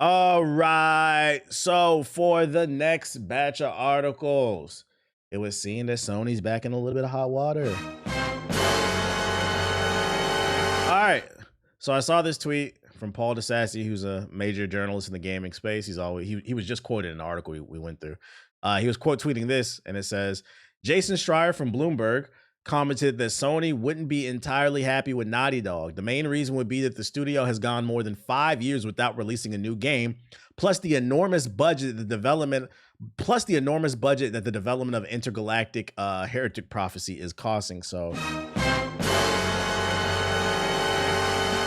All right. So for the next batch of articles, it was seen that Sony's back in a little bit of hot water. All right. So I saw this tweet from Paul DeSassi, who's a major journalist in the gaming space. He was just quoted in an article we went through. He was quote tweeting this, and it says, Jason Schreier from Bloomberg commented that Sony wouldn't be entirely happy with Naughty Dog. The main reason would be that the studio has gone more than 5 years without releasing a new game, plus the enormous budget that the development of Intergalactic Heretic Prophecy is costing. So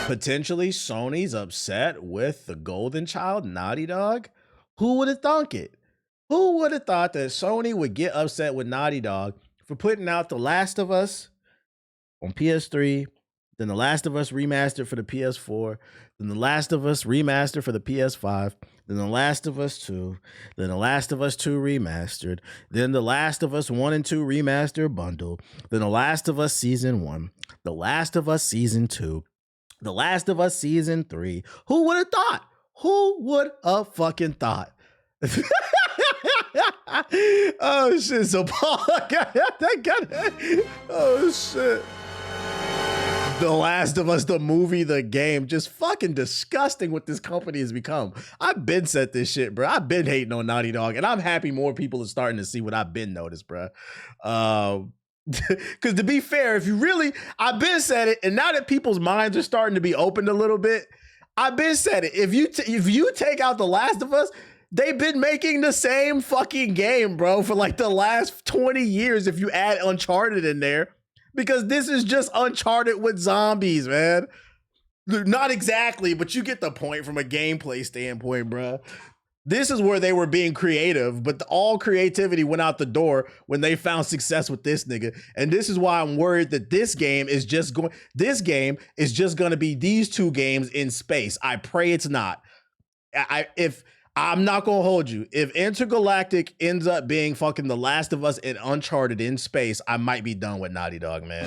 potentially Sony's upset with the golden child, Naughty Dog. Who would have thunk it? Who would have thought that Sony would get upset with Naughty Dog for putting out The Last of Us on PS3, then The Last of Us remastered for the PS4, then The Last of Us remastered for the PS5, then The Last of Us 2, then The Last of Us 2 remastered, then The Last of Us 1 and 2 remastered bundle, then The Last of Us Season 1, The Last of Us Season 2, The Last of Us Season 3. Who would have thought? Who would have fucking thought? Oh shit! So Paul, oh shit! The Last of Us, the movie, the game, just fucking disgusting what this company has become. I've been said this shit, bro. I've been hating on Naughty Dog, and I'm happy more people are starting to see what I've been noticed, bro. Because to be fair, I've been said it, and now that people's minds are starting to be opened a little bit, I've been said it. If you take out The Last of Us, they've been making the same fucking game, bro, for like the last 20 years if you add Uncharted in there. Because this is just Uncharted with zombies, man. Not exactly, but you get the point from a gameplay standpoint, bro. This is where they were being creative, but all creativity went out the door when they found success with this nigga. And this is why I'm worried that this game is just going to be these two games in space. I pray it's not. I'm not going to hold you. If Intergalactic ends up being fucking The Last of Us and Uncharted in space, I might be done with Naughty Dog, man.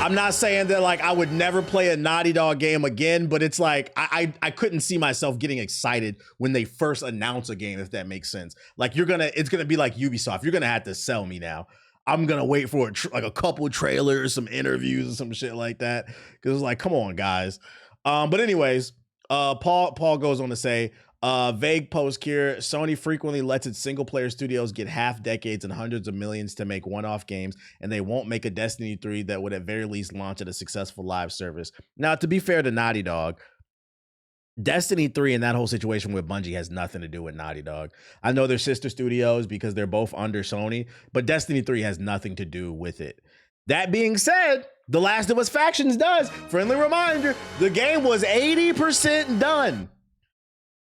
I'm not saying that like I would never play a Naughty Dog game again, but it's like I couldn't see myself getting excited when they first announce a game, if that makes sense. Like it's gonna be like Ubisoft. You're gonna have to sell me now. I'm gonna wait for a couple trailers, some interviews, and some shit like that. Because it's like, come on, guys. But anyways, Paul goes on to say, vague post here, Sony frequently lets its single-player studios get half decades and hundreds of millions to make one-off games, and they won't make a Destiny 3 that would at very least launch at a successful live service. Now, to be fair to Naughty Dog, Destiny 3 and that whole situation with Bungie has nothing to do with Naughty Dog. I know they're sister studios because they're both under Sony, but Destiny 3 has nothing to do with it. That being said, The Last of Us Factions does. Friendly reminder, the game was 80% done.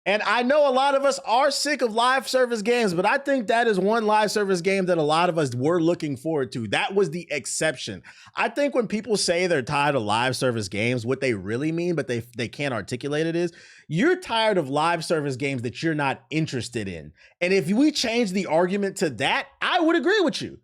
And I know a lot of us are sick of live service games, but I think that is one live service game that a lot of us were looking forward to. That was the exception. I think when people say they're tired of live service games, what they really mean, but they can't articulate it, is you're tired of live service games that you're not interested in. And if we change the argument to that, I would agree with you.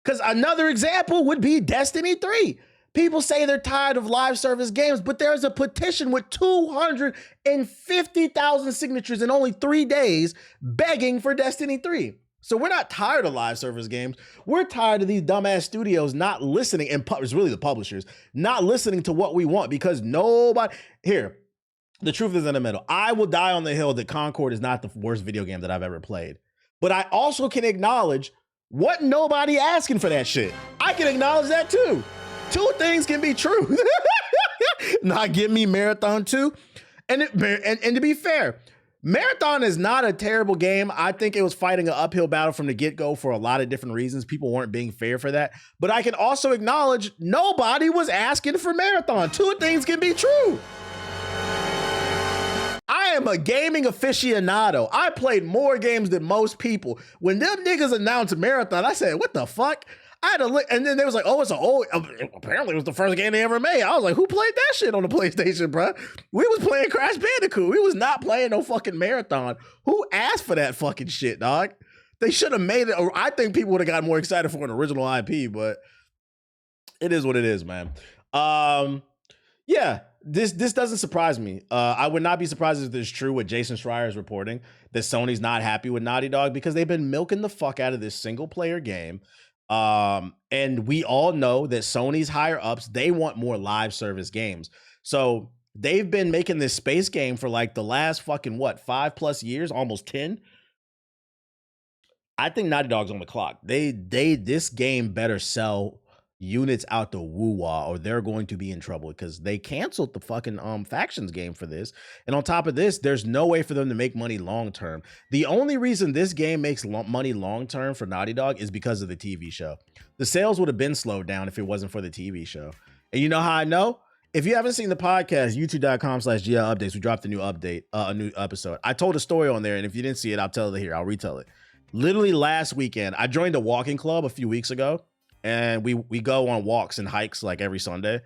Because another example would be Destiny 3. People say they're tired of live service games, but there's a petition with 250,000 signatures in only 3 days begging for Destiny 3. So we're not tired of live service games. We're tired of these dumbass studios not listening, and it's really the publishers, not listening to what we want because nobody... Here, the truth is in the middle. I will die on the hill that Concord is not the worst video game that I've ever played. But I also can acknowledge what nobody asking for that shit. I can acknowledge that too. Two things can be true. Not give me Marathon 2. And to be fair, Marathon is not a terrible game. I think it was fighting an uphill battle from the get-go for a lot of different reasons. People weren't being fair for that. But I can also acknowledge nobody was asking for Marathon. Two things can be true. I am a gaming aficionado. I played more games than most people. When them niggas announced Marathon, I said, what the fuck? I had to look, and then they was like, oh, apparently it was the first game they ever made. I was like, who played that shit on the PlayStation, bro? We was playing Crash Bandicoot. We was not playing no fucking Marathon. Who asked for that fucking shit, dog? They should have made it, or I think people would have got more excited for an original IP, but it is what it is, man. Yeah. this doesn't surprise me. I would not be surprised if this is true what Jason Schreier is reporting, that Sony's not happy with Naughty Dog because they've been milking the fuck out of this single player game. And we all know that Sony's higher ups, they want more live service games. So they've been making this space game for like the last fucking 5+ years, almost 10. I think Naughty Dog's on the clock. This game better sell units out the woo-wah or they're going to be in trouble because they canceled the fucking factions game for this. And on top of this, there's no way for them to make money long term. The only reason this game makes money long term for Naughty Dog is because of the TV show. The sales would have been slowed down if it wasn't for the TV show. And you know how I know? If you haven't seen the podcast, youtube.com/GL updates, we dropped a new update, a new episode. I told a story on there, and if you didn't see it, I'll tell it here. I'll retell it. Literally last weekend, I joined a walking club a few weeks ago, and we go on walks and hikes like every Sunday.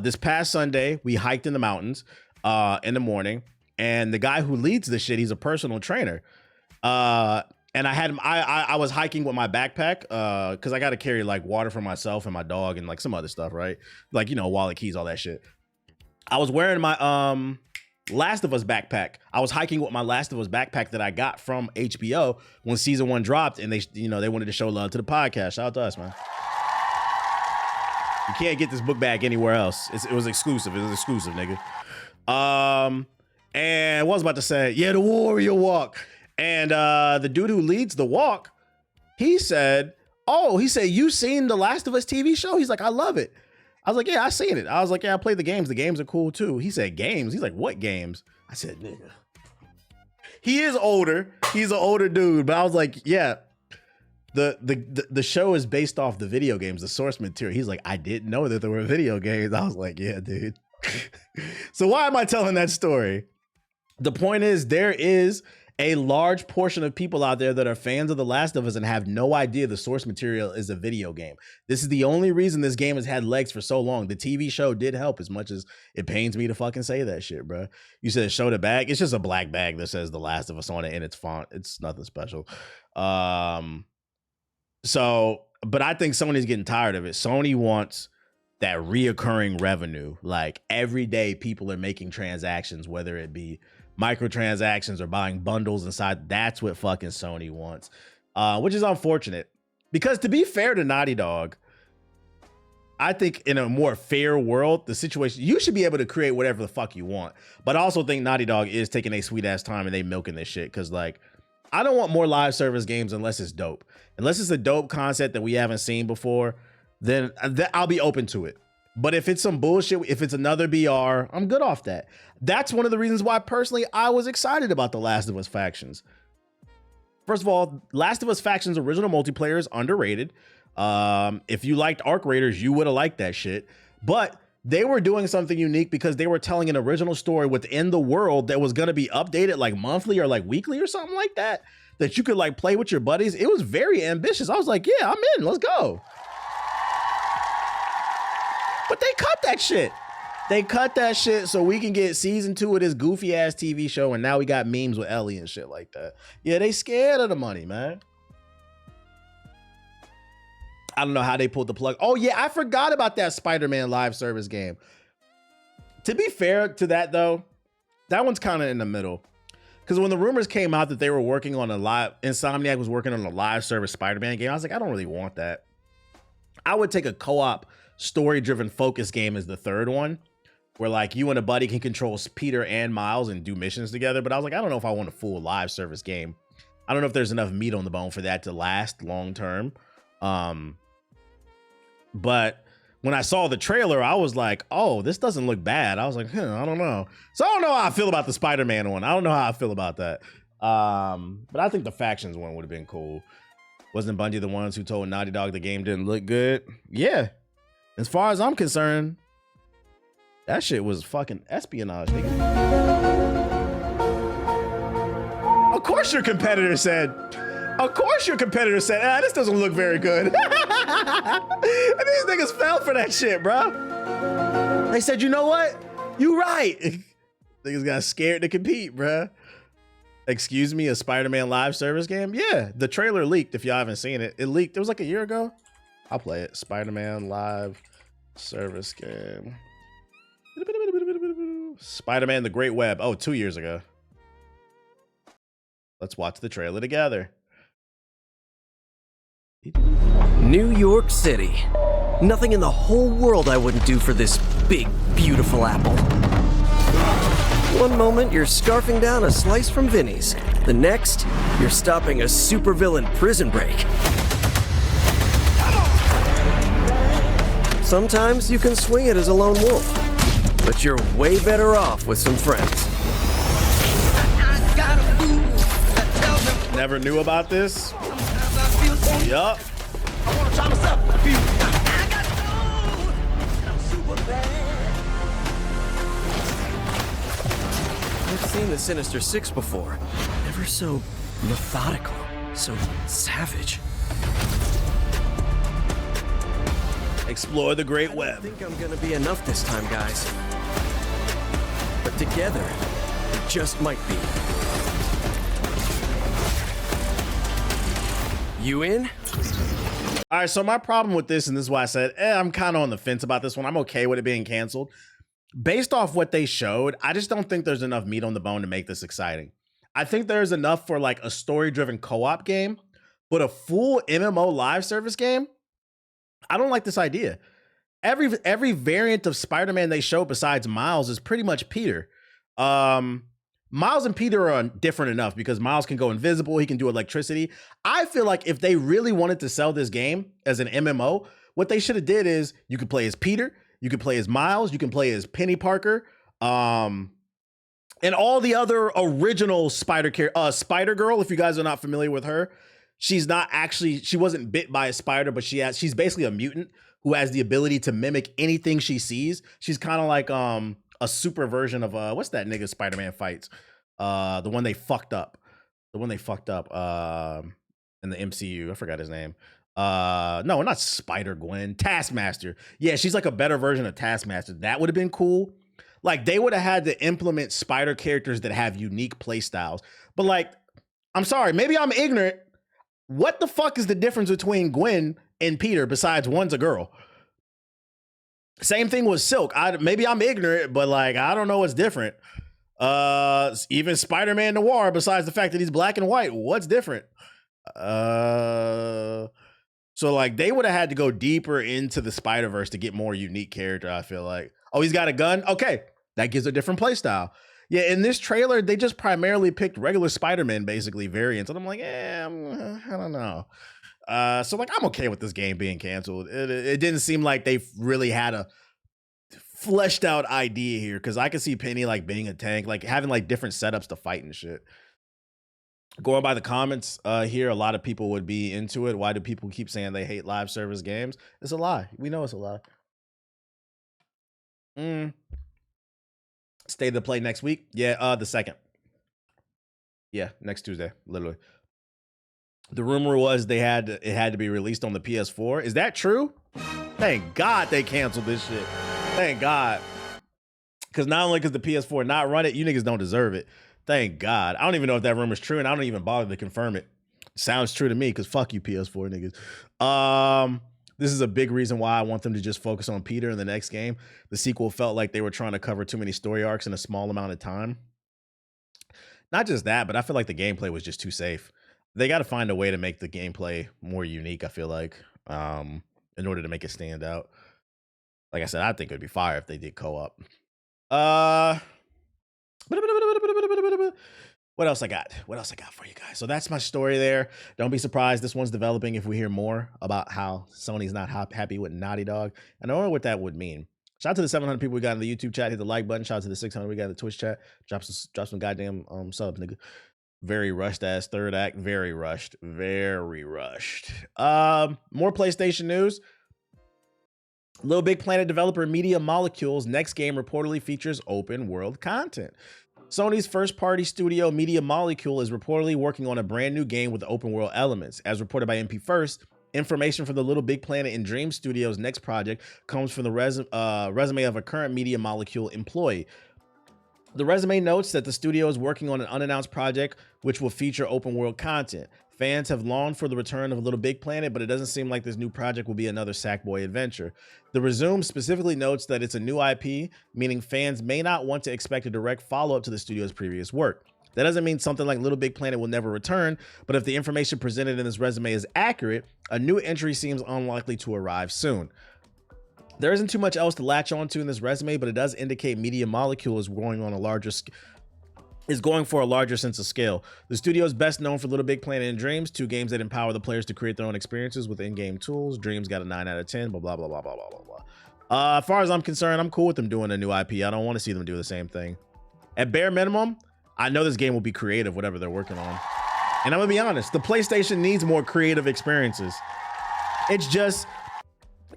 This past Sunday, we hiked in the mountains in the morning, and the guy who leads the shit, he's a personal trainer. And I had him, I was hiking with my backpack because I got to carry like water for myself and my dog and like some other stuff, right? Like, you know, wallet, keys, all that shit. I was wearing my Last of Us backpack. I was hiking with my Last of Us backpack that I got from HBO when season 1 dropped, and they wanted to show love to the podcast. Shout out to us, man. You can't get this book bag anywhere else. It was exclusive. It was exclusive, nigga. And what was I about to say? Yeah, the Warrior Walk. And the dude who leads the walk, he said, you seen the Last of Us TV show? He's like, I love it. I was like, yeah, I seen it. I was like, yeah, I played the games. The games are cool too. He said, games? He's like, what games? I said, nigga. He is older. He's an older dude. But I was like, yeah, the show is based off the video games, the source material. He's like, I didn't know that there were video games. I was like, yeah, dude. So why am I telling that story? The point is, there is a large portion of people out there that are fans of The Last of Us and have no idea the source material is a video game. This is the only reason this game has had legs for so long. The TV show did help, as much as it pains me to fucking say that shit, bro. You said show the bag. It's just a black bag that says The Last of Us on it in its font. It's nothing special. But I think Sony's getting tired of it. Sony wants that reoccurring revenue. Like every day people are making transactions, whether it be microtransactions or buying bundles inside. That's what fucking Sony wants, which is unfortunate, because to be fair to Naughty Dog, I think in a more fair world, the situation, you should be able to create whatever the fuck you want. But I also think Naughty Dog is taking a sweet ass time and they milking this shit, because like, I don't want more live service games unless it's dope. Unless it's a dope concept that we haven't seen before, then I'll be open to it. But if it's some bullshit, if it's another BR, I'm good off that. That's one of the reasons why personally I was excited about the Last of Us factions. First of all, Last of Us factions original multiplayer is underrated. If you liked Arc Raiders, you would have liked that shit. But they were doing something unique because they were telling an original story within the world that was going to be updated like monthly or like weekly or something like that, that you could like play with your buddies. It was very ambitious. I was like, yeah, I'm in. Let's go. But they cut that shit. They cut that shit so we can get season 2 of this goofy ass TV show, and now we got memes with Ellie and shit like that. Yeah, they scared of the money, man. I don't know how they pulled the plug. Oh yeah, I forgot about that Spider-Man live service game. To be fair to that though, that one's kind of in the middle. Because when the rumors came out that they were working on Insomniac was working on a live service Spider-Man game, I was like, I don't really want that. I would take a co-op story-driven focus game as the third one, where like you and a buddy can control Peter and Miles and do missions together. But I was like, I don't know if I want a full live service game. I don't know if there's enough meat on the bone for that to last long term. But when I saw the trailer, I was like, oh, this doesn't look bad. I was like, I don't know. So I don't know how I feel about the Spider-Man one. I don't know how I feel about that. But I think the factions one would have been cool. Wasn't Bungie the ones who told Naughty Dog the game didn't look good? Yeah. As far as I'm concerned, that shit was fucking espionage, nigga. Of course your competitor said, this doesn't look very good. And these niggas fell for that shit, bro. They said, you know what? You right. Niggas got scared to compete, bro. Excuse me, a Spider-Man live service game? Yeah, the trailer leaked. If y'all haven't seen it, it leaked. It was like a year ago. I'll play it. Spider-Man live service game. Spider-Man: The Great Web. Oh, 2 years ago. Let's watch the trailer together. New York City. Nothing in the whole world I wouldn't do for this big, beautiful apple. One moment, you're scarfing down a slice from Vinny's. The next, you're stopping a supervillain prison break. Sometimes you can swing it as a lone wolf, but you're way better off with some friends. Never knew about this. Yup. I've seen the Sinister Six before. Never so methodical, so savage. Explore the Great Web. I think I'm gonna be enough this time, guys. But together, it just might be. You in? All right, so my problem with this, and this is why I said, I'm kind of on the fence about this one. I'm okay with it being canceled. Based off what they showed, I just don't think there's enough meat on the bone to make this exciting. I think there's enough for like a story-driven co-op game, but a full MMO live service game, I don't like this idea. Every variant of Spider-Man they show besides Miles is pretty much Peter. Miles and Peter are different enough because Miles can go invisible, he can do electricity. I feel like if they really wanted to sell this game as an MMO, what they should have did is you could play as Peter, you could play as Miles, you can play as Penny Parker, and all the other original Spider Girl, if you guys are not familiar with her. She's not actually, she wasn't bit by a spider, but she's basically a mutant who has the ability to mimic anything she sees. She's kind of like a super version of what's that nigga Spider-Man fights? The one they fucked up. In the MCU. I forgot his name. No, not Spider-Gwen. Taskmaster. Yeah, she's like a better version of Taskmaster. That would have been cool. Like, they would have had to implement spider characters that have unique play styles. But like, I'm sorry, maybe I'm ignorant. What the fuck is the difference between Gwen and Peter besides one's a girl? Same thing with Silk. Maybe I'm ignorant, but like, I don't know what's different. Even Spider-Man Noir, besides the fact that he's black and white, what's different? So like, they would have had to go deeper into the Spider-Verse to get more unique character, I feel like. Oh, he's got a gun? Okay, that gives a different play style. Yeah, in this trailer, they just primarily picked regular Spider-Man, basically, variants. And I'm like, I don't know. So like, I'm okay with this game being canceled. It didn't seem like they really had a fleshed out idea here, because I could see Penny like being a tank, like having like different setups to fight and shit. Going by the comments here, a lot of people would be into it. Why do people keep saying they hate live service games? It's a lie. We know it's a lie. State of play next week. Yeah, the 2nd. Yeah, next Tuesday, literally. The rumor was it had to be released on the PS4. Is that true? Thank God they canceled this shit. Thank God. Because not only does the PS4 not run it, you niggas don't deserve it. Thank God. I don't even know if that rumor's true, and I don't even bother to confirm it. Sounds true to me, because fuck you, PS4 niggas. This is a big reason why I want them to just focus on Peter in the next game. The sequel felt like they were trying to cover too many story arcs in a small amount of time. Not just that, but I feel like the gameplay was just too safe. They got to find a way to make the gameplay more unique, I feel like, in order to make it stand out. Like I said, I think it'd be fire if they did co-op. What else I got? What else I got for you guys? So that's my story there. Don't be surprised. This one's developing if we hear more about how Sony's not happy with Naughty Dog. I don't know what that would mean. Shout out to the 700 people we got in the YouTube chat. Hit the like button. Shout out to the 600 we got in the Twitch chat. Drop some goddamn subs, nigga. Very rushed ass third act. Very rushed. Very rushed. More PlayStation news. Little Big Planet developer Media Molecule's next game reportedly features open world content. Sony's first-party studio Media Molecule is reportedly working on a brand new game with open world elements. As reported by MP First, information from the Little Big Planet and Dream Studios' next project comes from the resume of a current Media Molecule employee. The resume notes that the studio is working on an unannounced project which will feature open world content. Fans have longed for the return of Little Big Planet, but it doesn't seem like this new project will be another Sackboy adventure. The Resume specifically notes that it's a new IP, meaning fans may not want to expect a direct follow-up to the studio's previous work. That doesn't mean something like Little Big Planet will never return, but if the information presented in this resume is accurate, a new entry seems unlikely to arrive soon. There isn't too much else to latch onto in this resume, but it does indicate Media Molecule is going for a larger sense of scale. The studio is best known for Little Big Planet and Dreams, two games that empower the players to create their own experiences with in-game tools. Dreams got a 9 out of 10, blah, blah, blah, blah, blah, blah, blah. As far as I'm concerned, I'm cool with them doing a new IP. I don't want to see them do the same thing. At bare minimum, I know this game will be creative, whatever they're working on. And I'm gonna be honest, the PlayStation needs more creative experiences. It's just,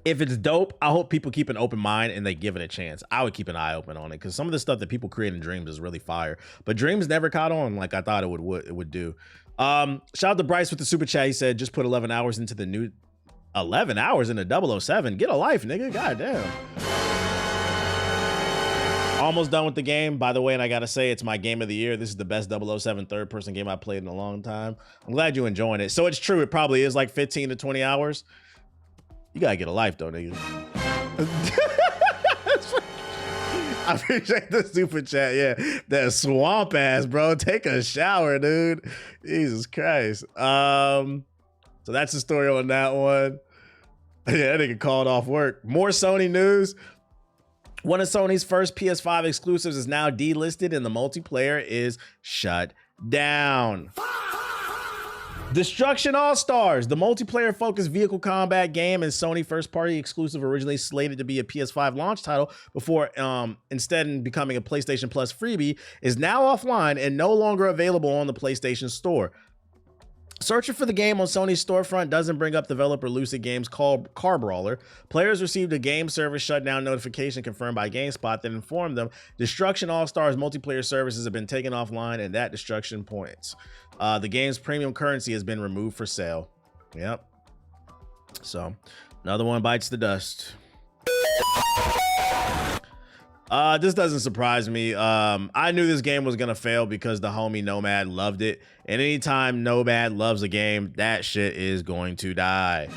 if it's dope, I hope people keep an open mind and they give it a chance. I would keep an eye open on it because some of the stuff that people create in Dreams is really fire. But Dreams never caught on like I thought it would do. Shout out to Bryce with the super chat. He said, just put 11 hours into the new 11 hours into 007. Get a life, nigga. God damn. Almost done with the game, by the way, and I gotta say, it's my game of the year. This is the best 007 third-person game I've played in a long time. I'm glad you're enjoying it. So it's true, it probably is like 15 to 20 hours. You gotta get a life, though, nigga. I appreciate the super chat. Yeah, that swamp ass, bro. Take a shower, dude. Jesus Christ. So that's the story on that one. Yeah, that nigga called off work. More Sony news. One of Sony's first PS5 exclusives is now delisted and the multiplayer is shut down. Destruction All-Stars, the multiplayer-focused vehicle combat game and Sony first-party exclusive originally slated to be a PS5 launch title before instead becoming a PlayStation Plus freebie, is now offline and no longer available on the PlayStation Store. Searching for the game on Sony's storefront doesn't bring up developer Lucid Games' Car Brawler. Players received a game service shutdown notification confirmed by GameSpot that informed them Destruction All-Stars multiplayer services have been taken offline and that destruction points. The game's premium currency has been removed for sale. Yep. So, another one bites the dust. This doesn't surprise me. I knew this game was gonna fail because the homie Nomad loved it. And anytime Nomad loves a game, that shit is going to die.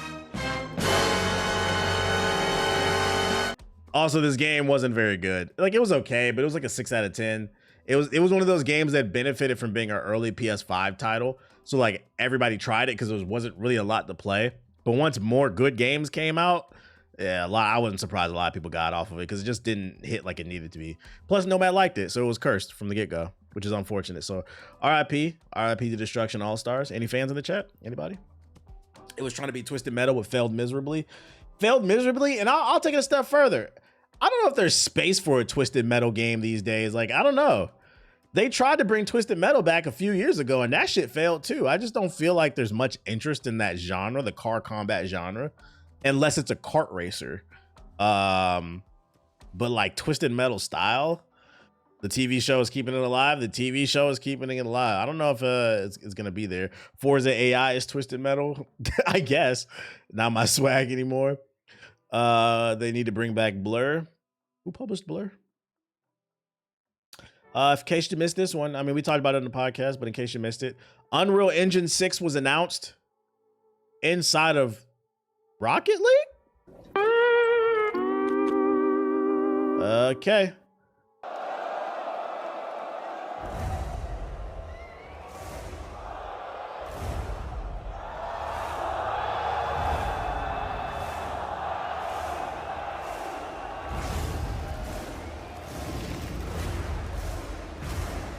Also, this game wasn't very good. Like, it was okay, but it was like a 6 out of 10. It was one of those games that benefited from being an early PS5 title. So like everybody tried it because there wasn't really a lot to play. But once more good games came out, yeah, I wasn't surprised a lot of people got off of it because it just didn't hit like it needed to be. Plus, Nomad liked it, so it was cursed from the get-go, which is unfortunate. So, RIP to Destruction All-Stars. Any fans in the chat? Anybody? It was trying to be Twisted Metal, but failed miserably. And I'll take it a step further. I don't know if there's space for a Twisted Metal game these days. Like, I don't know. They tried to bring Twisted Metal back a few years ago, and that shit failed too. I just don't feel like there's much interest in that genre, the car combat genre, unless it's a kart racer. But like Twisted Metal style, the TV show is keeping it alive. The TV show is keeping it alive. I don't know if it's gonna be there. Forza AI is Twisted Metal, I guess. Not my swag anymore. They need to bring back Blur. Who published Blur? In case you missed this one, I mean, we talked about it on the podcast, but in case you missed it, Unreal Engine 6 was announced inside of Rocket League? Okay.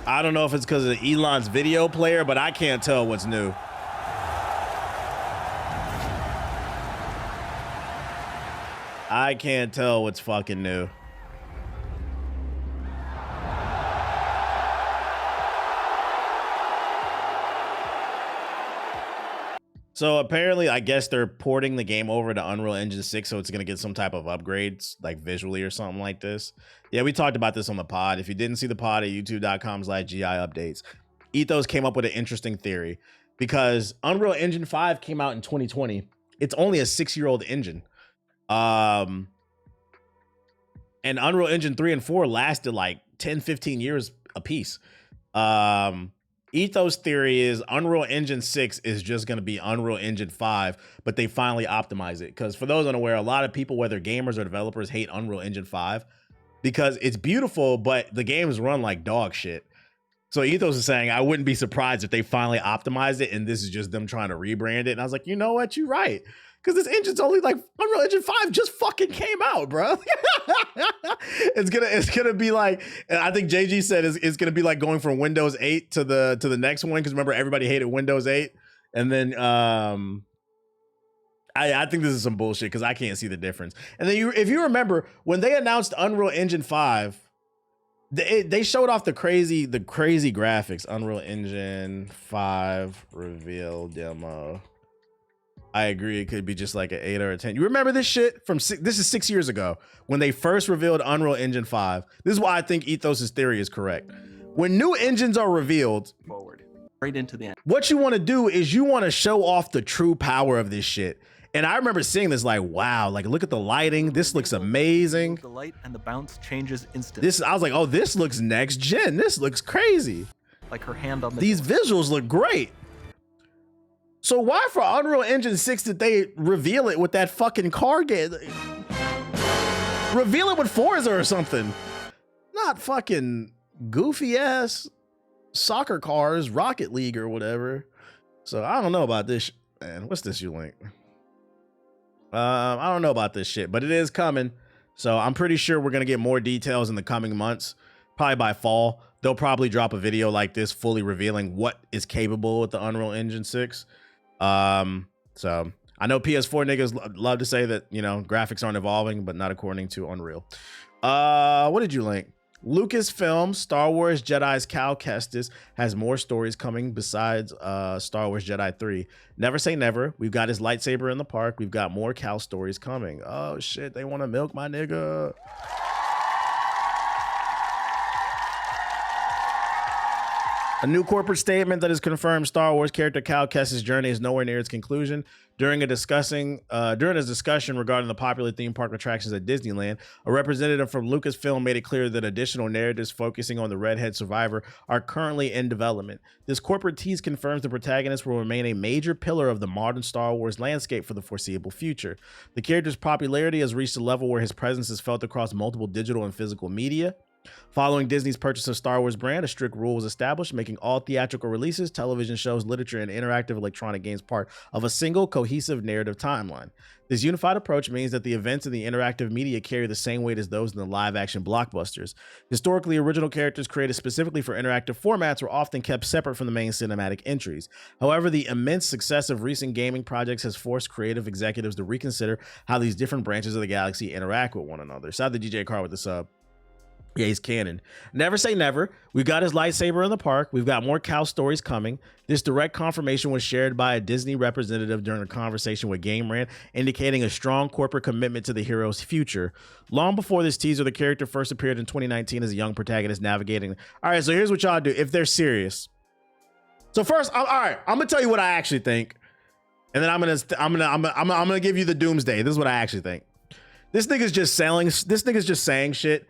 I don't know if it's because of Elon's video player, but I can't tell what's new. I can't tell what's fucking new. So apparently, I guess they're porting the game over to Unreal Engine 6, so it's going to get some type of upgrades, like visually or something like this. Yeah, we talked about this on the pod. If you didn't see the pod at youtube.com/GI updates, Ethos came up with an interesting theory because Unreal Engine 5 came out in 2020. It's only a 6-year-old engine. And Unreal Engine 3 and 4 lasted like 10, 15 years apiece. Ethos theory is Unreal Engine 6 is just going to be Unreal Engine 5, but they finally optimize it. Because for those unaware, a lot of people, whether gamers or developers, hate Unreal Engine 5 because it's beautiful, but the games run like dog shit. So Ethos is saying, I wouldn't be surprised if they finally optimized it and this is just them trying to rebrand it. And I was like, you know what? You're right. Because this engine's only like Unreal Engine 5 just fucking came out, bro. It's gonna be like, and I think JG said it's gonna be like going from Windows 8 to the next one. Because remember, everybody hated Windows 8, and then I think this is some bullshit because I can't see the difference. And then if you remember when they announced Unreal Engine 5. They showed off the crazy graphics. Unreal Engine 5 reveal demo. I agree. It could be just like an 8 or a 10. You remember this shit from this is 6 years ago when they first revealed Unreal Engine 5. This is why I think Ethos's theory is correct. When new engines are revealed, forward right into the end. What you want to do is you want to show off the true power of this shit. And I remember seeing this like, wow, like look at the lighting. This looks amazing. The light and the bounce changes instantly. I was like, oh, this looks next gen. This looks crazy. Like her hand on the These visuals look great. So why for Unreal Engine 6 did they reveal it with that fucking car game? Reveal it with Forza or something. Not fucking goofy ass soccer cars, Rocket League or whatever. So I don't know about this, man. What's this you link? I don't know about this shit, but it is coming. So I'm pretty sure we're going to get more details in the coming months. Probably by fall, they'll probably drop a video like this fully revealing what is capable with the Unreal Engine 6. So I know PS4 niggas love to say that, you know, graphics aren't evolving, but not according to Unreal. What did you link? Lucasfilm, Star Wars Jedi's Cal Kestis has more stories coming besides Star Wars Jedi 3. Never say never. We've got his lightsaber in the park. We've got more Cal stories coming. Oh shit, they want to milk my nigga. A new corporate statement that has confirmed Star Wars character Cal Kestis' journey is nowhere near its conclusion. During a discussion regarding the popular theme park attractions at Disneyland, a representative from Lucasfilm made it clear that additional narratives focusing on the redhead survivor are currently in development. This corporate tease confirms the protagonist will remain a major pillar of the modern Star Wars landscape for the foreseeable future. The character's popularity has reached a level where his presence is felt across multiple digital and physical media. Following Disney's purchase of Star Wars brand, a strict rule was established, making all theatrical releases, television shows, literature, and interactive electronic games part of a single cohesive narrative timeline. This unified approach means that the events in the interactive media carry the same weight as those in the live-action blockbusters. Historically, original characters created specifically for interactive formats were often kept separate from the main cinematic entries. However, the immense success of recent gaming projects has forced creative executives to reconsider how these different branches of the galaxy interact with one another. Shout out to DJ Carr with the sub. Yeah, he's canon. Never say never. We've got his lightsaber in the park. We've got more Cal stories coming. This direct confirmation was shared by a Disney representative during a conversation with Game Rant, indicating a strong corporate commitment to the hero's future. Long before this teaser, the character first appeared in 2019 as a young protagonist navigating. All right, so here's what y'all do if they're serious. So first, all right, I'm gonna tell you what I actually think, and then I'm gonna give you the doomsday. This is what I actually think. This nigga's just saying shit.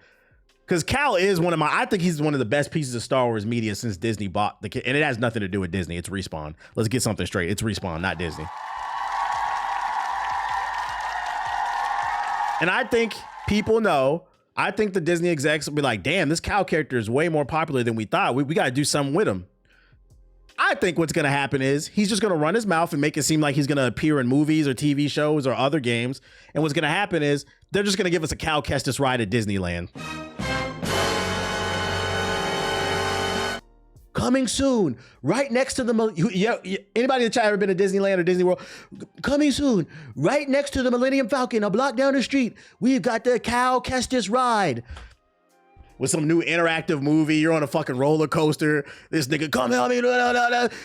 Because Cal is I think he's one of the best pieces of Star Wars media since Disney bought the kid. And it has nothing to do with Disney. It's Respawn. Let's get something straight. It's Respawn, not Disney. And I think people know, I think the Disney execs will be like, damn, this Cal character is way more popular than we thought. We got to do something with him. I think what's going to happen is he's just going to run his mouth and make it seem like he's going to appear in movies or TV shows or other games. And what's going to happen is they're just going to give us a Cal Kestis ride at Disneyland. Coming soon, right next to the, anybody in the chat ever been to Disneyland or Disney World? Coming soon, right next to the Millennium Falcon, a block down the street, we've got the Cal Kestis ride. With some new interactive movie, you're on a fucking roller coaster. This nigga, come help me,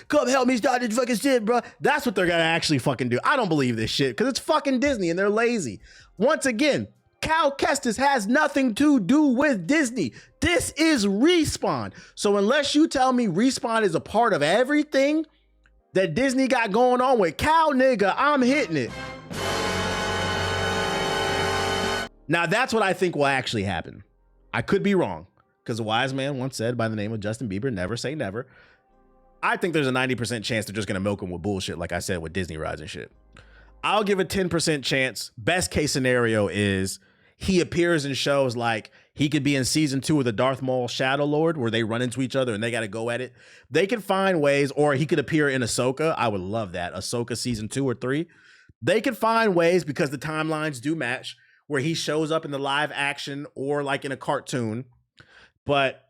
come help me start this fucking shit, bro. That's what they're gonna actually fucking do. I don't believe this shit, because it's fucking Disney and they're lazy. Once again, Cal Kestis has nothing to do with Disney. This is Respawn. So unless you tell me Respawn is a part of everything that Disney got going on with Cal, nigga, I'm hitting it. Now that's what I think will actually happen. I could be wrong, because a wise man once said by the name of Justin Bieber, never say never. I think there's a 90% chance they're just gonna milk him with bullshit, like I said, with Disney rides and shit. I'll give a 10% chance. Best case scenario is he appears in shows like he could be in season 2 of the Darth Maul Shadow Lord, where they run into each other and they got to go at it. They can find ways, or he could appear in Ahsoka. I would love that. Ahsoka season 2 or 3. They can find ways, because the timelines do match, where he shows up in the live action or like in a cartoon. But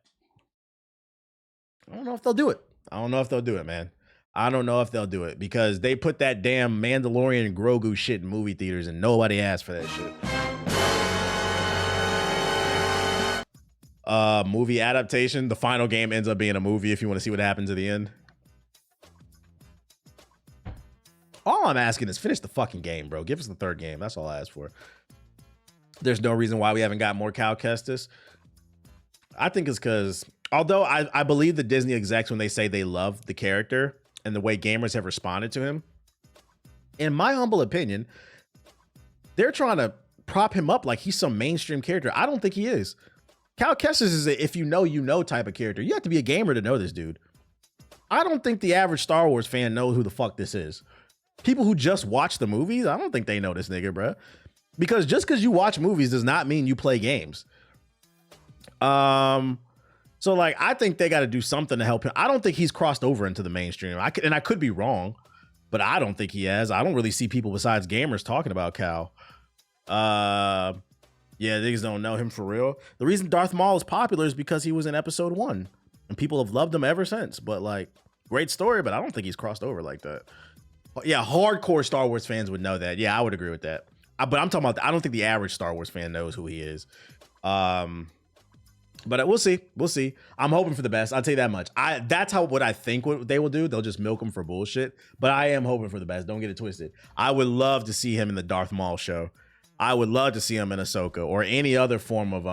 I don't know if they'll do it. I don't know if they'll do it, man. I don't know if they'll do it, because they put that damn Mandalorian and Grogu shit in movie theaters and nobody asked for that shit. Movie adaptation. The final game ends up being a movie if you want to see what happens at the end. All I'm asking is finish the fucking game, bro. Give us the 3rd game. That's all I ask for. There's no reason why we haven't got more Cal Kestis. I think it's because, although I believe the Disney execs when they say they love the character and the way gamers have responded to him, in my humble opinion, they're trying to prop him up like he's some mainstream character. I don't think he is. Cal Kestis is a if you know type of character. You have to be a gamer to know this dude. I don't think the average Star Wars fan knows who the fuck this is. People who just watch the movies, I don't think they know this nigga, bro. Because just because you watch movies does not mean you play games. So like, I think they got to do something to help him. I don't think he's crossed over into the mainstream. I could be wrong, but I don't think he has. I don't really see people besides gamers talking about Cal. Yeah, niggas don't know him for real. The reason Darth Maul is popular is because he was in episode 1 and people have loved him ever since. But like, great story, but I don't think he's crossed over like that. Yeah, hardcore Star Wars fans would know that. Yeah, I would agree with that. But I'm talking about, I don't think the average Star Wars fan knows who he is. But we'll see. We'll see. I'm hoping for the best. I'll tell you that much. That's what I think what they will do. They'll just milk him for bullshit. But I am hoping for the best. Don't get it twisted. I would love to see him in the Darth Maul show. I would love to see him in Ahsoka or any other form of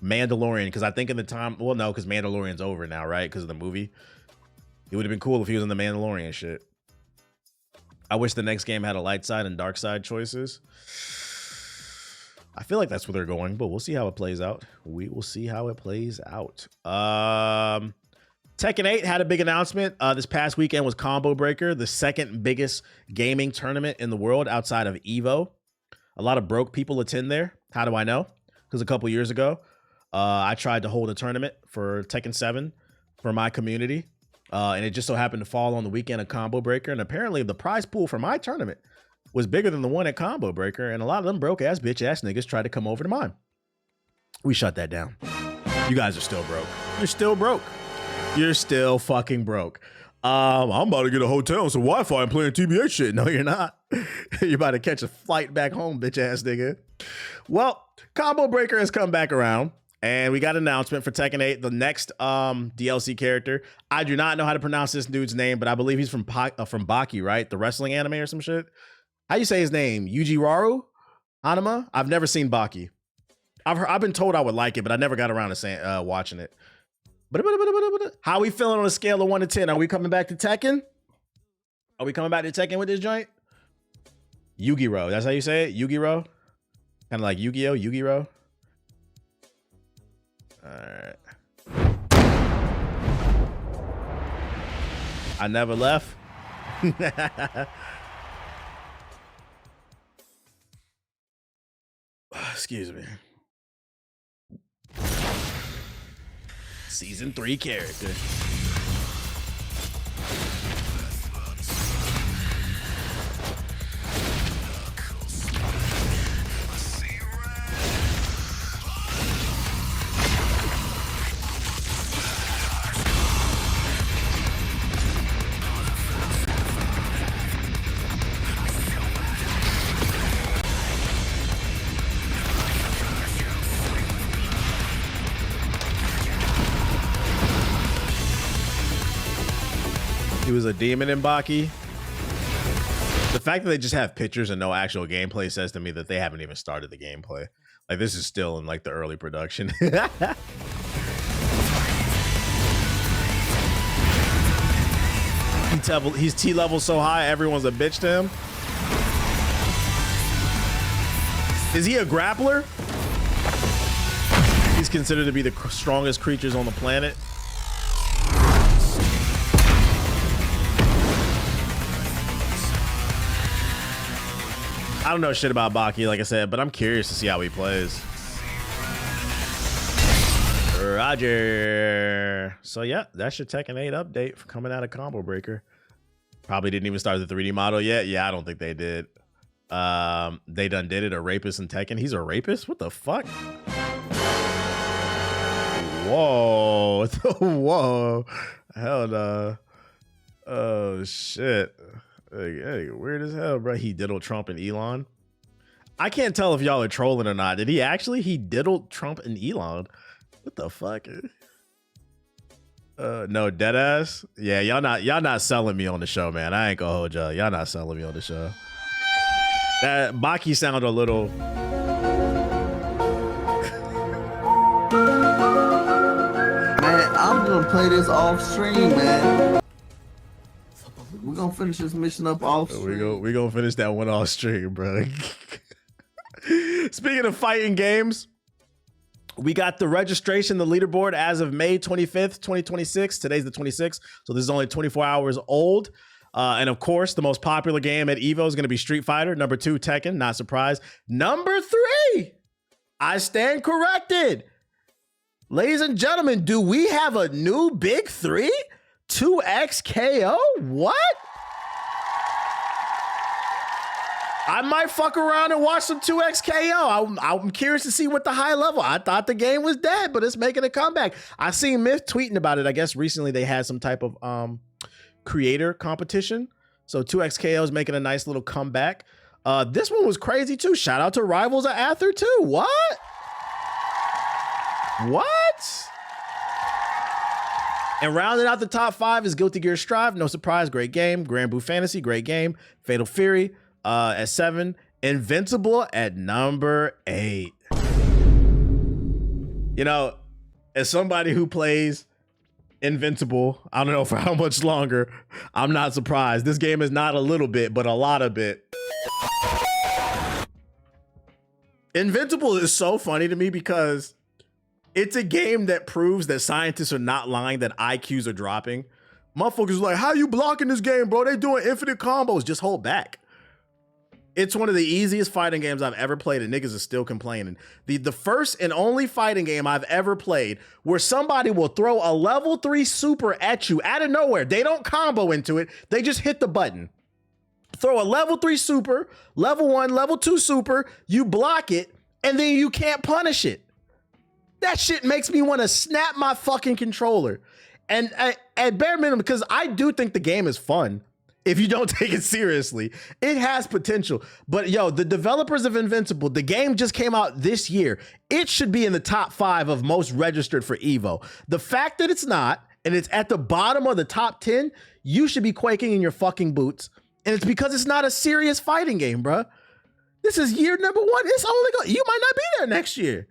Mandalorian. Because I think in the time, well, no, because Mandalorian's over now, right? Because of the movie. It would have been cool if he was in the Mandalorian shit. I wish the next game had a light side and dark side choices. I feel like that's where they're going, but we'll see how it plays out. We will see how it plays out. Tekken 8 had a big announcement. This past weekend was Combo Breaker, the 2nd biggest gaming tournament in the world outside of EVO. A lot of broke people attend there. How do I know? Because a couple years ago, I tried to hold a tournament for Tekken 7 for my community. And it just so happened to fall on the weekend of Combo Breaker. And apparently the prize pool for my tournament was bigger than the one at Combo Breaker. And a lot of them broke ass bitch ass niggas tried to come over to mine. We shut that down. You guys are still broke. You're still broke. You're still fucking broke. I'm about to get a hotel and some Wi-Fi and playing TBA shit. No, you're not. You're about to catch a flight back home, bitch ass nigga. Well, Combo Breaker has come back around. And we got an announcement for Tekken 8, the next DLC character. I do not know how to pronounce this dude's name, but I believe he's from Baki, right? The wrestling anime or some shit. How you say his name? Yujiraru Hanuma? I've never seen Baki. I've been told I would like it, but I never got around to saying watching it. How we feeling on a scale of 1 to 10? Are we coming back to Tekken? Are we coming back to Tekken with this joint? Yu-Gi-Oh! That's how you say it? Yu-Gi-Oh! Kind of like Yu-Gi-Oh! Yu-Gi-Oh! All right. I never left. Excuse me. Season 3 character. He was a demon in Baki. The fact that they just have pictures and no actual gameplay says to me that they haven't even started the gameplay. Like, this is still in like the early production. He's T-level so high, everyone's a bitch to him. Is he a grappler? He's considered to be the strongest creatures on the planet. I don't know shit about Baki, like I said, but I'm curious to see how he plays. Roger. So yeah, that's your Tekken 8 update for coming out of Combo Breaker. Probably didn't even start the 3D model yet. Yeah, I don't think they did. They done did it. A rapist in Tekken. He's a rapist? What the fuck? Whoa. Whoa. Hell no. Oh shit. Hey, weird as hell, bro. He diddled Trump and Elon. I can't tell if y'all are trolling or not. Did he actually? He diddled Trump and Elon. What the fuck? No, deadass. Yeah, y'all not selling me on the show, man. I ain't gonna hold y'all. Y'all not selling me on the show. That Baki sounded a little. Man, I'm gonna play this off stream, man. We're gonna finish this mission up off stream. We gonna finish that one off stream, bro. Speaking of fighting games, we got the registration, the leaderboard as of May 25th, 2026. Today's the 26th, so this is only 24 hours old. And of course, the most popular game at EVO is going to be Street Fighter. Number 2, Tekken. Not surprised. Number 3, I stand corrected. Ladies and gentlemen, do we have a new big 3? 2XKO? What? I might fuck around and watch some 2XKO. I'm curious to see what the high level. I thought the game was dead, but it's making a comeback. I seen Myth tweeting about it. I guess recently they had some type of creator competition. So 2XKO is making a nice little comeback. This one was crazy too. Shout out to Rivals of Aether too. What? And rounding out the top 5 is Guilty Gear Strive. No surprise, great game. Grand Blue Fantasy, great game. Fatal Fury at 7. Invincible at number 8. You know, as somebody who plays Invincible, I don't know for how much longer, I'm not surprised. This game is not a little bit, but a lot of bit. Invincible is so funny to me because it's a game that proves that scientists are not lying, that IQs are dropping. Motherfuckers like, how you blocking this game, bro? They doing infinite combos. Just hold back. It's one of the easiest fighting games I've ever played, and niggas are still complaining. The first and only fighting game I've ever played where somebody will throw a level 3 super at you out of nowhere. They don't combo into it. They just hit the button. Throw a level 3 super, level 1, level 2 super, you block it, and then you can't punish it. That shit makes me want to snap my fucking controller. And at bare minimum, because I do think the game is fun. If you don't take it seriously, it has potential. But yo, the developers of Invincible, the game just came out this year. It should be in the top 5 of most registered for EVO. The fact that it's not, and it's at the bottom of the top 10, you should be quaking in your fucking boots. And it's because it's not a serious fighting game, bruh. This is year number 1. It's only you might not be there next year.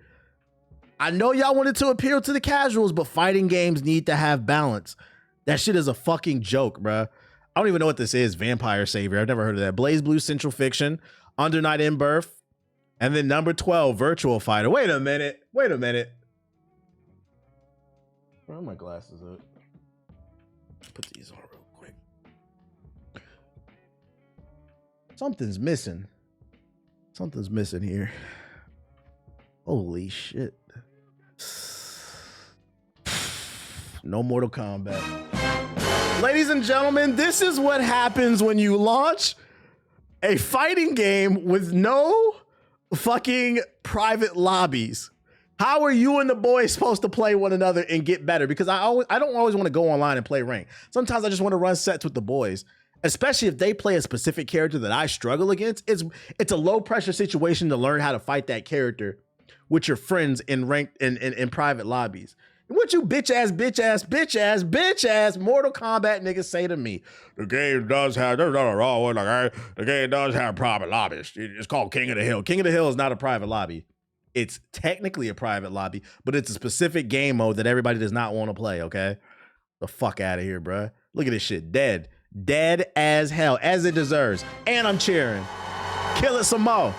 I know y'all wanted to appeal to the casuals, but fighting games need to have balance. That shit is a fucking joke, bruh. I don't even know what this is. Vampire Savior. I've never heard of that. Blaze Blue Central Fiction. Under Night in Birth. And then number 12, Virtual Fighter. Wait a minute. Where are my glasses at? Put these on real quick. Something's missing. Something's missing here. Holy shit. No Mortal Kombat. Ladies and gentlemen, this is what happens when you launch a fighting game with no fucking private lobbies. How are you and the boys supposed to play one another and get better? Because I don't always want to go online and play rank. Sometimes I just want to run sets with the boys, especially if they play a specific character that I struggle against. It's a low pressure situation to learn how to fight that character with your friends in ranked in private lobbies. And what you bitch ass Mortal Kombat niggas say to me? The game does have, there's not a wrong one, like, the game does have private lobbies. It's called King of the Hill. King of the Hill is not a private lobby. It's technically a private lobby, but it's a specific game mode that everybody does not want to play, okay? The fuck out of here, bruh. Look at this shit. Dead as hell, as it deserves. And I'm cheering. Kill it some more.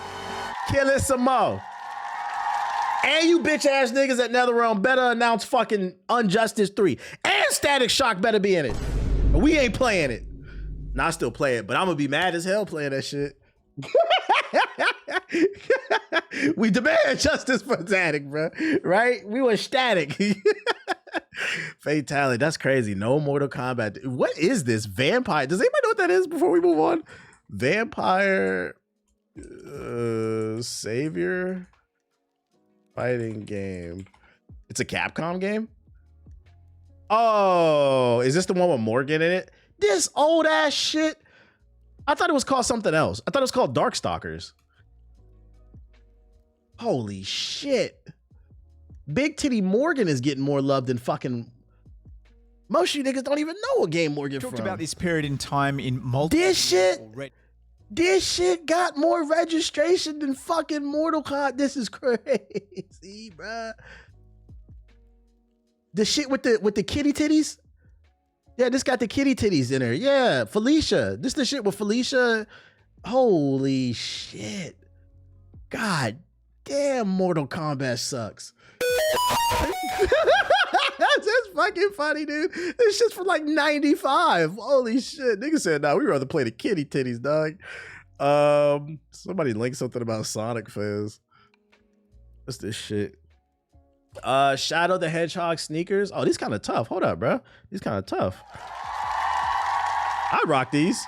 And you bitch ass niggas at NetherRealm better announce fucking Injustice 3. And Static Shock better be in it. We ain't playing it. Nah, I still play it, but I'm gonna be mad as hell playing that shit. We demand justice for Static, bro. Right? We were Static. Fatality. That's crazy. No Mortal Kombat. What is this? Vampire. Does anybody know what that is before we move on? Vampire Savior fighting game. It's a Capcom game? Oh, is this the one with Morgan in it? This old ass shit. I thought it was called something else. I thought it was called Darkstalkers. Holy shit. Big Titty Morgan is getting more love than fucking... Most of you niggas don't even know what game Morgan from. Talked about this period in time in multiple... This shit got more registration than fucking Mortal Kombat. This is crazy, bruh. The shit with the kitty titties? Yeah, this got the kitty titties in there. Yeah, Felicia. This the shit with Felicia. Holy shit. God damn, Mortal Kombat sucks. That's fucking funny, dude. This shit's from like 95. Holy shit. Nigga said, nah, we'd rather play the kitty titties, dog. Somebody linked something about Sonic fans. What's this shit? Shadow the Hedgehog sneakers. Oh, these kind of tough. Hold up, bro. These kind of tough. I rock these.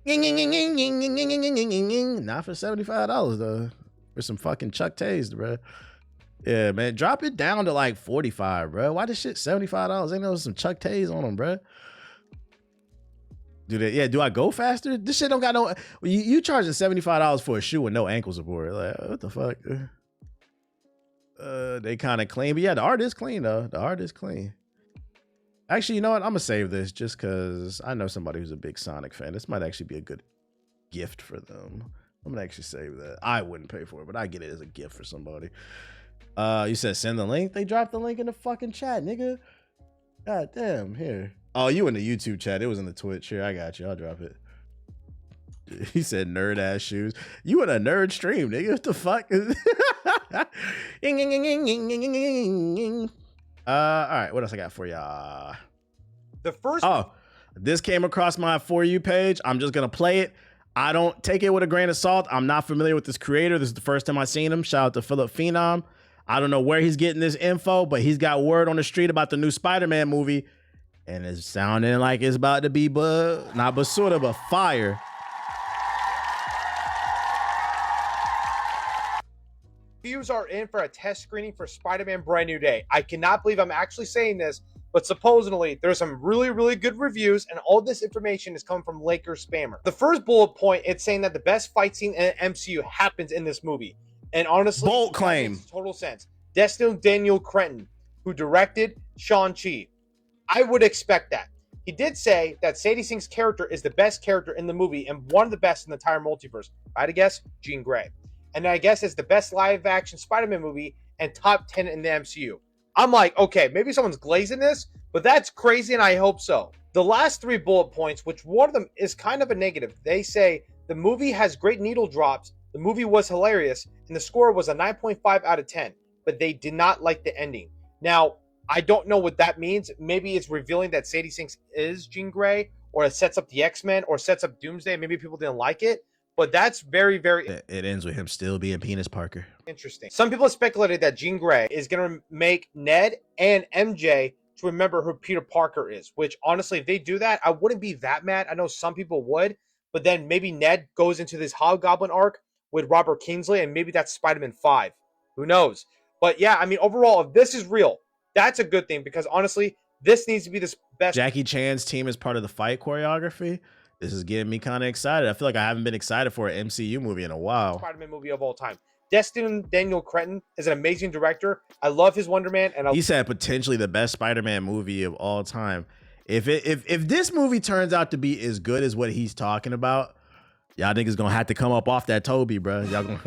Not for $75 though. For some fucking Chuck Tays, bro. Yeah, man. Drop it down to like 45, bro. Why this shit $75? Ain't no some Chuck Tays on them, bro. Do that? Yeah. Do I go faster? This shit don't got no. You charging $75 for a shoe with no ankle support? Like, what the fuck? They kind of clean, but yeah, the art is clean though. The art is clean. Actually, you know what? I'm gonna save this just because I know somebody who's a big Sonic fan. This might actually be a good gift for them. I'm gonna actually save that. I wouldn't pay for it, but I get it as a gift for somebody. You said send the link. They dropped the link in the fucking chat, nigga. God damn, here. Oh, you in the YouTube chat. It was in the Twitch. Here, I got you. I'll drop it. He said nerd ass shoes. You in a nerd stream, nigga. What the fuck? All right, what else I got for y'all? This came across my For You page. I'm just gonna play it. I don't take it with a grain of salt. I'm not familiar with this creator. This is the first time I've seen him. Shout out to Philip Phenom. I don't know where he's getting this info, but he's got word on the street about the new Spider-Man movie. And it's sounding like it's about to be not basura, but fire. Reviews are in for a test screening for Spider-Man Brand New Day. I cannot believe I'm actually saying this, but supposedly there's some really, really good reviews, and all this information is coming from Lakers Spammer. The first bullet point, it's saying that the best fight scene in the MCU happens in this movie. And honestly, bold claim. Makes total sense. Destin Daniel Cretton, who directed Shang-Chi. I would expect that. He did say that Sadie Sink's character is the best character in the movie and one of the best in the entire multiverse. If I had to guess, Jean Grey. And I guess it's the best live-action Spider-Man movie and top 10 in the MCU. I'm like, okay, maybe someone's glazing this, but that's crazy, and I hope so. The last three bullet points, which one of them is kind of a negative. They say the movie has great needle drops, the movie was hilarious, and the score was a 9.5 out of 10, but they did not like the ending. Now, I don't know what that means. Maybe it's revealing that Sadie Sinks is Jean Grey, or it sets up the X-Men, or sets up Doomsday. Maybe people didn't like it. But that's very, very... It ends with him still being Penis Parker. Interesting. Some people have speculated that Jean Grey is going to make Ned and MJ to remember who Peter Parker is, which honestly, if they do that, I wouldn't be that mad. I know some people would, but then maybe Ned goes into this Hobgoblin arc with Robert Kingsley, and maybe that's Spider-Man 5. Who knows? But yeah, I mean, overall, if this is real, that's a good thing, because honestly, this needs to be the best. Jackie Chan's team is part of the fight choreography. This is getting me kind of excited. I feel like I haven't been excited for an MCU movie in a while. Spider-Man movie of all time. Destin Daniel Cretton is an amazing director. I love his Wonder Man, and he said potentially the best Spider-Man movie of all time. If this movie turns out to be as good as what he's talking about, y'all niggas gonna have to come up off that Toby, bro. Y'all gonna.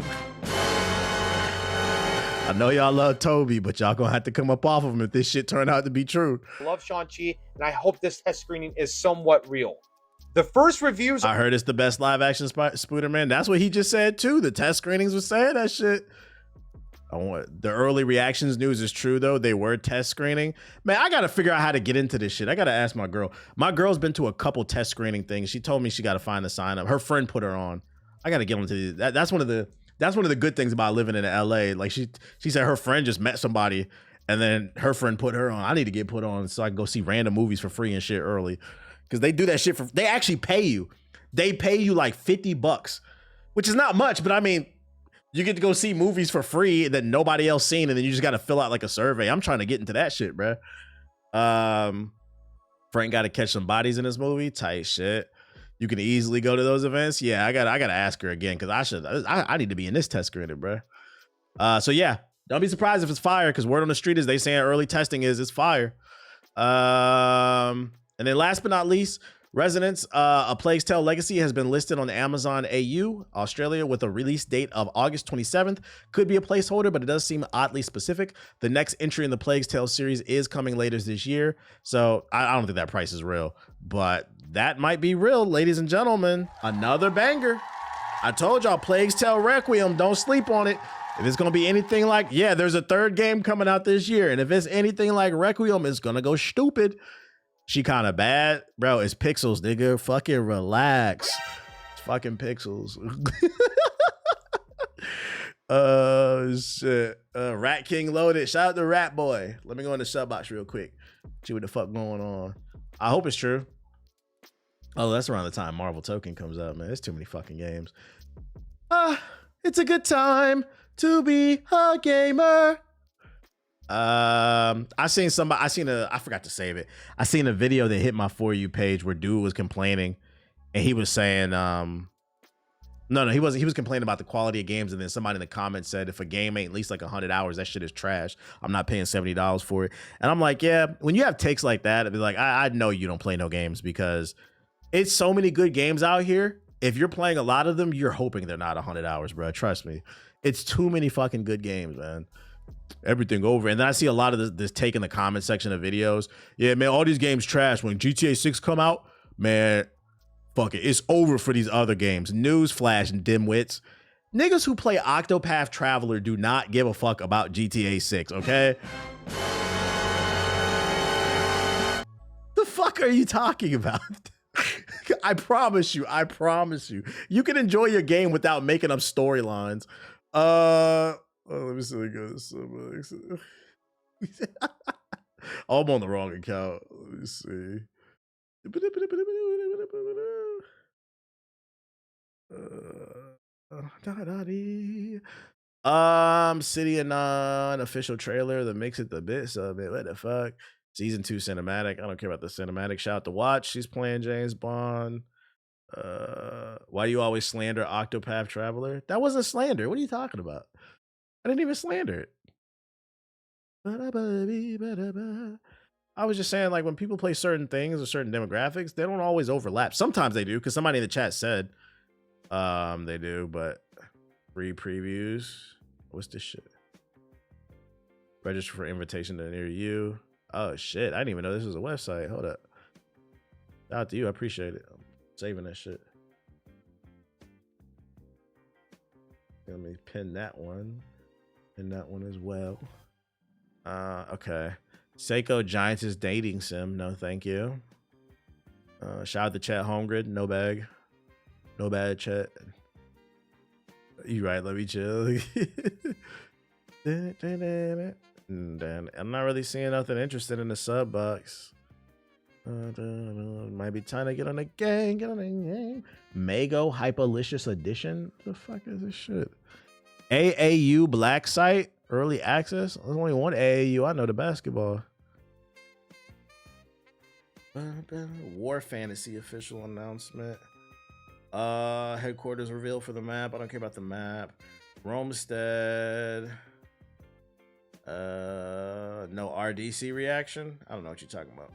I know y'all love Toby, but y'all gonna have to come up off of him if this shit turned out to be true. I love Shang-Chi, and I hope this test screening is somewhat real. The first reviews... I heard it's the best live-action Spider-Man. That's what he just said, too. The test screenings were saying that shit. The early reactions news is true though. They were test screening. Man, I gotta figure out how to get into this shit. I gotta ask my girl. My girl's been to a couple test screening things. She told me she gotta find the sign up. Her friend put her on. I gotta get into that. That's one of the good things about living in LA. Like she said her friend just met somebody and then her friend put her on. I need to get put on so I can go see random movies for free and shit early. Cause they do that shit they actually pay you. They pay you like $50, which is not much, but I mean, you get to go see movies for free that nobody else seen, and then you just got to fill out like a survey. I'm trying to get into that shit, bro. Frank got to catch some bodies in this movie. Tight shit. You can easily go to those events. Yeah, I gotta ask her again because I need to be in this test graded, bro. So yeah, don't be surprised if it's fire because word on the street is they saying early testing it's fire. And then last but not least, Resonance, A Plague's Tale Legacy has been listed on Amazon AU, Australia, with a release date of August 27th. Could be a placeholder, but it does seem oddly specific. The next entry in the Plague's Tale series is coming later this year, so I don't think that price is real, but that might be real, ladies and gentlemen. Another banger. I told y'all, Plague's Tale Requiem, don't sleep on it. If it's going to be anything like, yeah, there's a third game coming out this year, and if it's anything like Requiem, it's going to go stupid. She kind of bad. Bro, it's Pixels, nigga. Fucking relax. It's fucking Pixels. Shit. Rat King loaded. Shout out to Rat Boy. Let me go in the sub box real quick. See what the fuck going on. I hope it's true. Oh, that's around the time Marvel Token comes out, man. There's too many fucking games. It's a good time to be a gamer. I forgot to save it. I seen a video that hit my For You page where dude was complaining and he was saying, he was complaining about the quality of games. And then somebody in the comments said, if a game ain't at least like 100 hours, that shit is trash. I'm not paying $70 for it. And I'm like, yeah, when you have takes like that, it'd be like, I know you don't play no games because it's so many good games out here. If you're playing a lot of them, you're hoping they're not 100 hours, bro. Trust me. It's too many fucking good games, man. Everything over. And then I see a lot of this take in the comment section of videos. Yeah, man, all these games trash. When GTA 6 come out, man, fuck it. It's over for these other games. Newsflash and dimwits. Niggas who play Octopath Traveler do not give a fuck about GTA 6, okay? The fuck are you talking about? I promise you. You can enjoy your game without making up storylines. Let me see. Oh, I'm on the wrong account. Let me see. City Anon official trailer that makes it the bits of it. What the fuck? Season 2 cinematic. I don't care about the cinematic. Shout out to Watch. She's playing James Bond. Why do you always slander Octopath Traveler? That wasn't slander. What are you talking about? I didn't even slander it. I was just saying, like, when people play certain things or certain demographics, they don't always overlap. Sometimes they do, because somebody in the chat said they do, but free previews. What's this shit? Register for invitation to near you. Oh shit, I didn't even know this was a website. Hold up. Shout out to you, I appreciate it. I'm saving that shit. Let me pin that one. And that one as well. Okay. Seiko Giants is dating sim. No, thank you. Shout out to chat Homegrid. No bag. No bad chat. You right, let me chill. I'm not really seeing nothing interested in the sub box. Might be time to get on the gang. Mago Hyperlicious Edition. The fuck is this shit? AAU Black Site early access. There's only one AAU. I know, the basketball. War Fantasy official announcement. Headquarters revealed for the map. I don't care about the map. Romestead. No RDC reaction. I don't know what you're talking about.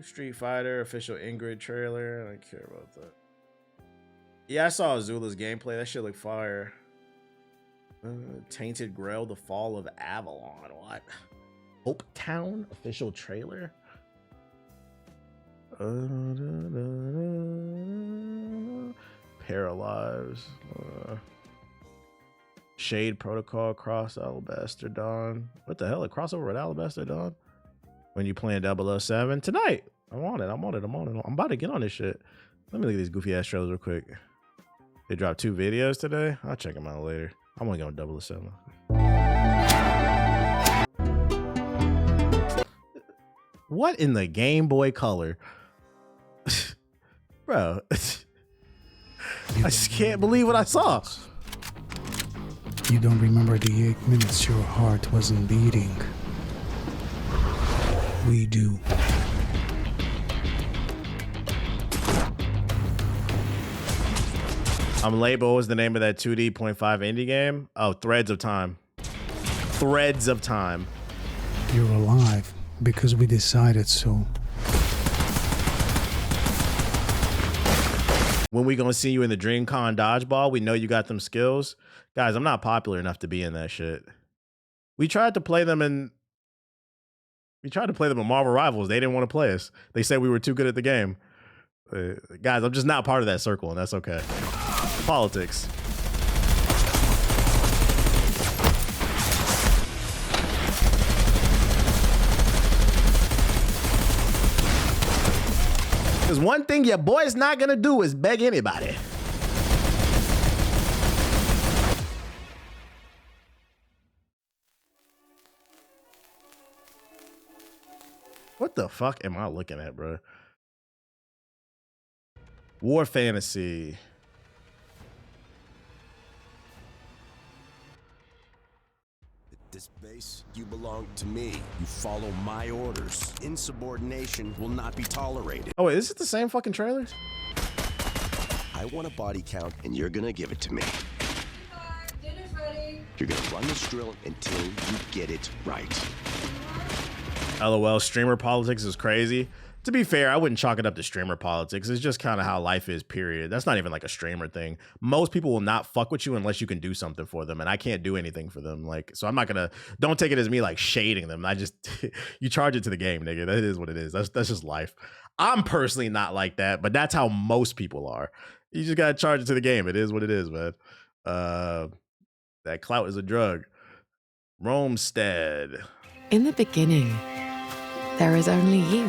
Street Fighter official Ingrid trailer. I don't care about that. Yeah, I saw Azula's gameplay. That shit looked fire. Tainted Grail, The Fall of Avalon. What? Hope Town official trailer. Paralyzed. Shade Protocol cross Alabaster Dawn. What the hell? A crossover with Alabaster Dawn? When you playing 007 tonight? I'm on it. I'm about to get on this shit. Let me look at these goofy ass trailers real quick. They dropped 2 videos today. I'll check them out later. I'm gonna go on 007. What in the Game Boy Color? Bro, I just can't believe what I saw. You don't remember the 8 minutes your heart wasn't beating. We do. I'm late, but what was the name of that 2D 0.5 indie game? Oh, Threads of Time. Threads of Time. You're alive because we decided so. When we gonna see you in the DreamCon dodgeball? We know you got them skills. Guys, I'm not popular enough to be in that shit. We tried to play them in Marvel Rivals. They didn't want to play us. They said we were too good at the game. Guys, I'm just not part of that circle, and that's okay. Politics. Because one thing your boy's not gonna do is beg anybody. What the fuck am I looking at, bro? War Fantasy. This base, you belong to me. You follow my orders. Insubordination will not be tolerated. Oh wait, is it the same fucking trailers? I want a body count, and you're gonna give it to me. Dinner's ready. You're gonna run this drill until you get it right. LOL, streamer politics is crazy. To be fair, I wouldn't chalk it up to streamer politics. It's just kind of how life is, period. That's not even like a streamer thing. Most people will not fuck with you unless you can do something for them, and I can't do anything for them. Like, so I'm not gonna, don't take it as me like shading them. I just, you charge it to the game, nigga. That is what it is. That's just life. I'm personally not like that, but that's how most people are. You just gotta charge it to the game. It is what it is, man. That clout is a drug. Romestead. In the beginning, there is only you.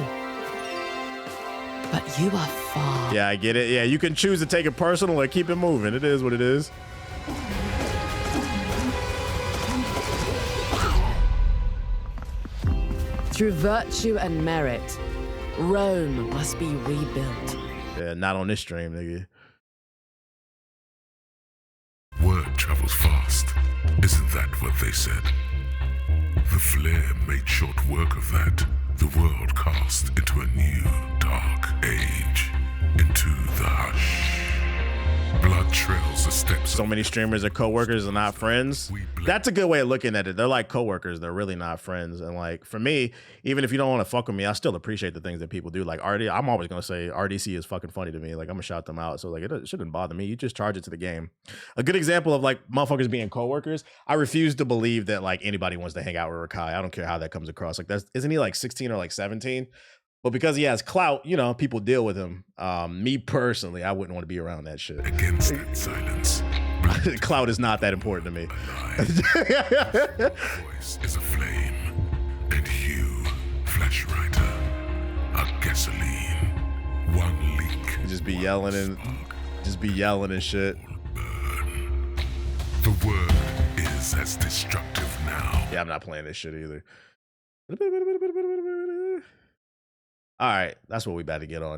But you are far. Yeah, I get it. Yeah, you can choose to take it personal or keep it moving. It is what it is. Through virtue and merit, Rome must be rebuilt. Yeah, not on this stream, nigga. Word travels fast. Isn't that what they said? The flare made short work of that. The world cast into a new dark age, into the hush. Blood trails the steps. So many streamers are coworkers and not friends. That's a good way of looking at it. They're like coworkers. They're really not friends. And like for me, even if you don't want to fuck with me, I still appreciate the things that people do. Like RD, I'm always gonna say RDC is fucking funny to me. Like I'm gonna shout them out. So like it shouldn't bother me. You just charge it to the game. A good example of like motherfuckers being coworkers. I refuse to believe that like anybody wants to hang out with Rakai. I don't care how that comes across. Like isn't he like 16 or like 17? But because he has clout, you know, people deal with him. Me personally, I wouldn't want to be around that shit. Against that silence. Clout is not that important to me. Voice is a flame, and you, Flash Rider, are gasoline. One leak. Just be yelling and shit. Burn. The word is as destructive now. Yeah, I'm not playing this shit either. All right, that's what we about to get on.